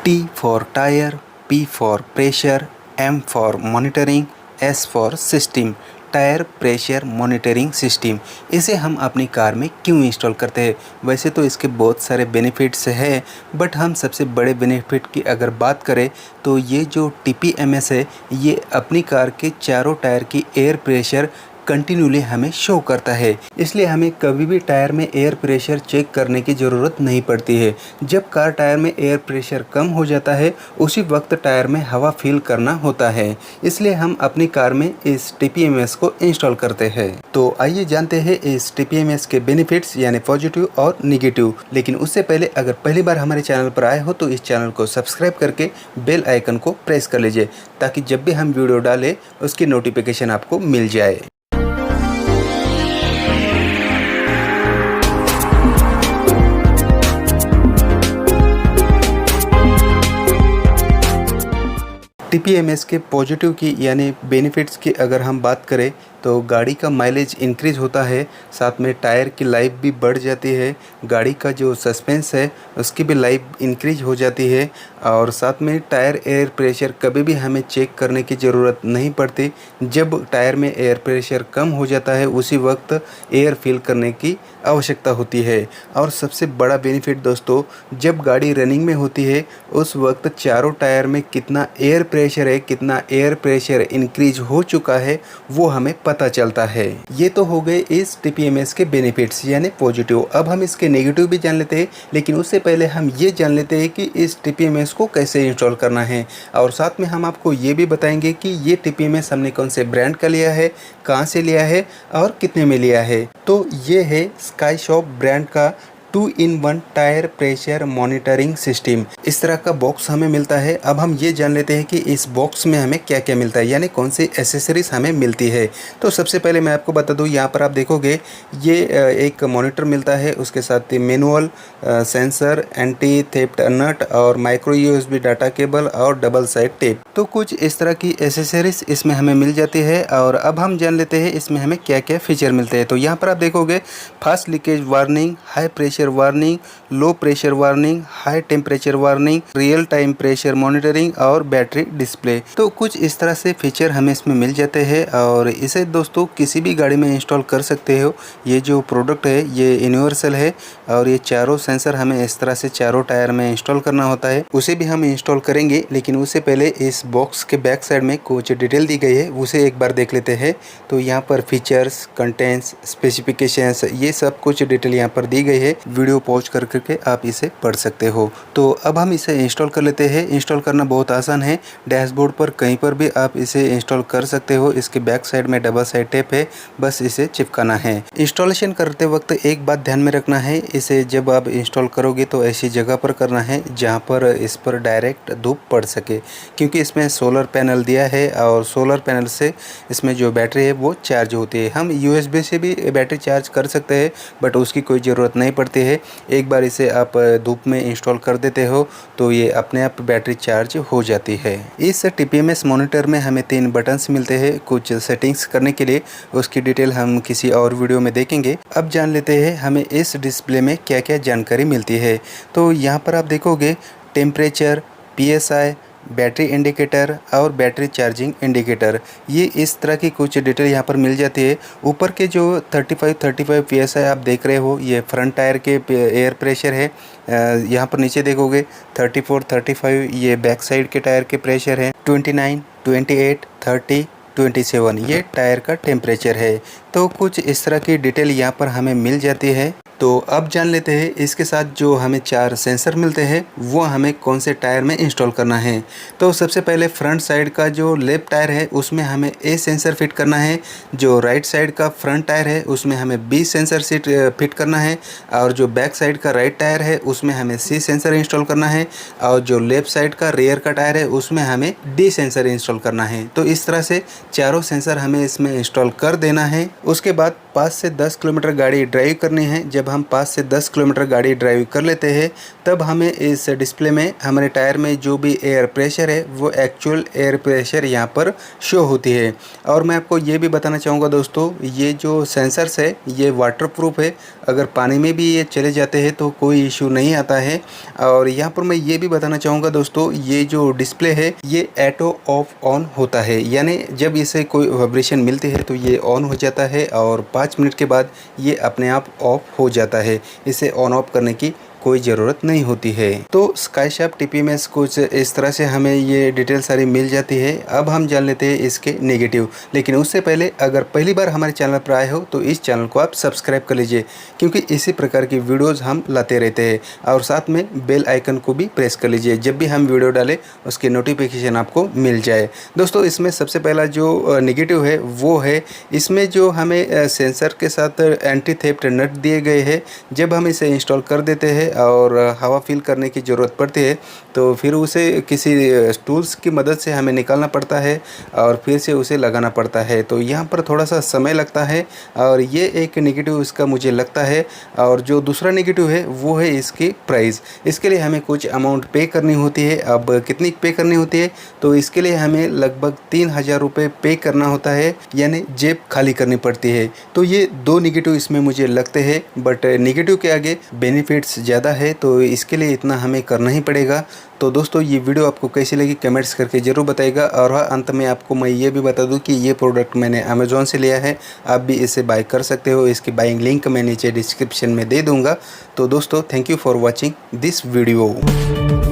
T for tire, P for pressure, M for monitoring, S for system। Tyre pressure monitoring system, इसे हम अपनी car में क्यों install करते हैं? वैसे तो इसके बहुत सारे बेनिफिट्स हैं, बट हम सबसे बड़े बेनिफिट की अगर बात करें तो ये जो TPMS है, ये अपनी कार के चारों टायर की एयर प्रेशर कंटिन्यूली हमें शो करता है। इसलिए हमें कभी भी टायर में एयर प्रेशर चेक करने की ज़रूरत नहीं पड़ती है। जब कार टायर में एयर प्रेशर कम हो जाता है, उसी वक्त टायर में हवा फिल करना होता है। इसलिए हम अपनी कार में इस TPMS को इंस्टॉल करते हैं। तो आइए जानते हैं इस TPMS के बेनिफिट्स यानी पॉजिटिव और निगेटिव। लेकिन उससे पहले अगर पहली बार हमारे चैनल पर आए हो तो इस चैनल को सब्सक्राइब करके बेल आइकन को प्रेस कर लीजिए, ताकि जब भी हम वीडियो डालें उसकी नोटिफिकेशन आपको मिल जाए। TPMS के पॉजिटिव की यानी बेनिफिट्स की अगर हम बात करें तो गाड़ी का माइलेज इंक्रीज़ होता है, साथ में टायर की लाइफ भी बढ़ जाती है, गाड़ी का जो सस्पेंस है उसकी भी लाइफ इंक्रीज हो जाती है, और साथ में टायर एयर प्रेशर कभी भी हमें चेक करने की ज़रूरत नहीं पड़ती। जब टायर में एयर प्रेशर कम हो जाता है उसी वक्त एयर फिल करने की आवश्यकता होती है। और सबसे बड़ा बेनिफिट दोस्तों, जब गाड़ी रनिंग में होती है उस वक्त चारों टायर में कितना एयर प्रेशर है, कितना एयर प्रेशर इंक्रीज हो चुका है, वो हमें पता चलता है। ये तो हो गए इस TPMS के बेनिफिट्स यानी पॉजिटिव। अब हम इसके नेगेटिव भी जान लेते हैं, लेकिन उससे पहले हम ये जान लेते हैं कि इस TPMS को कैसे इंस्टॉल करना है, और साथ में हम आपको ये भी बताएंगे कि ये TPMS हमने कौन से ब्रांड का लिया है, कहाँ से लिया है और कितने में लिया है। तो ये है स्काईशॉप ब्रांड का 2-in-1 tyre pressure monitoring system. इस तरह का बॉक्स हमें मिलता है। अब हम ये जान लेते हैं कि इस बॉक्स में हमें क्या क्या मिलता है, यानी कौन सी एसेसरीज हमें मिलती है। तो सबसे पहले मैं आपको बता दूं, यहाँ पर आप देखोगे ये एक मॉनिटर मिलता है, उसके साथ मैनुअल, सेंसर, एंटी थेफ्ट नट और माइक्रो USB डाटा केबल और डबल साइड टेप। तो कुछ इस तरह की एसेसरीज इसमें हमें मिल जाती है। और अब हम जान लेते हैं इसमें हमें क्या क्या फीचर मिलते हैं। तो यहाँ पर आप देखोगे fast leakage warning, high pressure warning, low pressure warning, high temperature warning, real time pressure monitoring और बैटरी डिस्प्ले। तो कुछ इस तरह से फीचर हमें इसमें मिल जाते हैं, और इसे दोस्तों किसी भी गाड़ी में इंस्टॉल कर सकते हो। ये जो प्रोडक्ट है ये यूनिवर्सल है, और ये चारों सेंसर हमें इस तरह से चारों टायर में इंस्टॉल करना होता है। उसे भी हम इंस्टॉल करेंगे, लेकिन उससे पहले इस बॉक्स के बैक साइड में कुछ डिटेल दी गई है, उसे एक बार देख लेते हैं। तो यहाँ पर फीचर्स, कंटेंट्स, स्पेसिफिकेशंस, ये सब कुछ डिटेल यहाँ पर दी गई है। वीडियो पॉज कर करके आप इसे पढ़ सकते हो। तो अब हम इसे इंस्टॉल कर लेते हैं। इंस्टॉल करना बहुत आसान है, डैशबोर्ड पर कहीं पर भी आप इसे इंस्टॉल कर सकते हो। इसके बैक साइड में डबल साइड टेप है, बस इसे चिपकाना है। इंस्टॉलेशन करते वक्त एक बात ध्यान में रखना है, इसे जब आप इंस्टॉल करोगे तो ऐसी जगह पर करना है जहाँ पर इस पर डायरेक्ट धूप पड़ सके, क्योंकि इसमें सोलर पैनल दिया है, और सोलर पैनल से इसमें जो बैटरी है वो चार्ज होती है। हम USB से भी बैटरी चार्ज कर सकते हैं, बट उसकी कोई ज़रूरत नहीं पड़ती है। एक बार इसे आप धूप में इंस्टॉल कर देते हो तो ये अपने आप बैटरी चार्ज हो जाती है। इस TPMS मॉनिटर में हमें 3 बटन्स मिलते हैं कुछ सेटिंग्स करने के लिए, उसकी डिटेल हम किसी और वीडियो में देखेंगे। अब जान लेते हैं हमें इस डिस्प्ले में क्या क्या जानकारी मिलती है। तो यहाँ पर आप देखोगे टेम्परेचर, PSI, बैटरी इंडिकेटर और बैटरी चार्जिंग इंडिकेटर, ये इस तरह की कुछ डिटेल यहाँ पर मिल जाती है। ऊपर के जो 35 PSI आप देख रहे हो, ये फ्रंट टायर के एयर प्रेशर है। यहाँ पर नीचे देखोगे 34-35 ये बैक साइड के टायर के प्रेशर है। 29, 28, 30, 27 ये टायर का टेम्परेचर है। तो कुछ इस तरह की डिटेल यहाँ पर हमें मिल जाती है। तो अब जान लेते हैं इसके साथ जो हमें 4 सेंसर मिलते हैं वो हमें कौन से टायर में इंस्टॉल करना है। तो सबसे पहले फ्रंट साइड का जो लेफ्ट टायर है उसमें हमें A सेंसर फिट करना है। जो राइट साइड का फ्रंट टायर है उसमें हमें B सेंसर फिट करना है, और जो बैक साइड का राइट टायर है उसमें हमें C सेंसर इंस्टॉल करना है, और जो लेफ्ट साइड का रेयर का टायर है उसमें हमें D सेंसर इंस्टॉल करना है। तो इस तरह से चारों सेंसर हमें इसमें इंस्टॉल कर देना है। उसके बाद 5 से 10 किलोमीटर गाड़ी ड्राइव करनी है। जब जब हम 5 से 10 किलोमीटर गाड़ी ड्राइव कर लेते हैं तब हमें इस डिस्प्ले में हमारे टायर में जो भी एयर प्रेशर है वो एक्चुअल एयर प्रेशर यहाँ पर शो होती है। और मैं आपको ये भी बताना चाहूँगा दोस्तों, ये जो सेंसर्स है ये वाटरप्रूफ है, अगर पानी में भी ये चले जाते हैं तो कोई इशू नहीं आता है। और यहाँ पर मैं ये भी बताना चाहूँगा दोस्तों, ये जो डिस्प्ले है ये ऑटो ऑफ ऑन होता है, यानी जब इसे कोई वाइब्रेशन मिलती है तो ये ऑन हो जाता है और 5 मिनट के बाद ये अपने आप ऑफ हो जाता है। इसे ऑन ऑफ करने की कोई ज़रूरत नहीं होती है। तो स्काईशाफ्ट टीपीएमएस कुछ इस तरह से हमें ये डिटेल सारी मिल जाती है। अब हम जान लेते हैं इसके नेगेटिव, लेकिन उससे पहले अगर पहली बार हमारे चैनल पर आए हो तो इस चैनल को आप सब्सक्राइब कर लीजिए, क्योंकि इसी प्रकार की वीडियोज़ हम लाते रहते हैं। और साथ में बेल आइकन को भी प्रेस कर लीजिए, जब भी हम वीडियो डालें उसकी नोटिफिकेशन आपको मिल जाए। दोस्तों इसमें सबसे पहला जो नेगेटिव है वो है, इसमें जो हमें सेंसर के साथ एंटी थेफ्ट नट दिए गए हैं, जब हम इसे इंस्टॉल कर देते हैं और हवा फिल करने की ज़रूरत पड़ती है तो फिर उसे किसी टूल्स की मदद से हमें निकालना पड़ता है और फिर से उसे लगाना पड़ता है। तो यहाँ पर थोड़ा सा समय लगता है और ये एक नेगेटिव इसका मुझे लगता है। और जो दूसरा नेगेटिव है वो है इसकी प्राइस। इसके लिए हमें कुछ अमाउंट पे करनी होती है। अब कितनी पे करनी होती है, तो इसके लिए हमें लगभग 3000 रुपये पे करना होता है, यानी जेब खाली करनी पड़ती है। तो ये दो नेगेटिव इसमें मुझे लगते हैं, बट नेगेटिव के आगे बेनिफिट्स ज़्यादा है, तो इसके लिए इतना हमें करना ही पड़ेगा। तो दोस्तों ये वीडियो आपको कैसी लगी कमेंट्स करके ज़रूर बताइएगा। और हाँ, अंत में आपको मैं ये भी बता दूं कि ये प्रोडक्ट मैंने अमेज़ॉन से लिया है, आप भी इसे बाय कर सकते हो। इसकी बाइंग लिंक मैं नीचे डिस्क्रिप्शन में दे दूँगा। तो दोस्तों thank you for watching this video.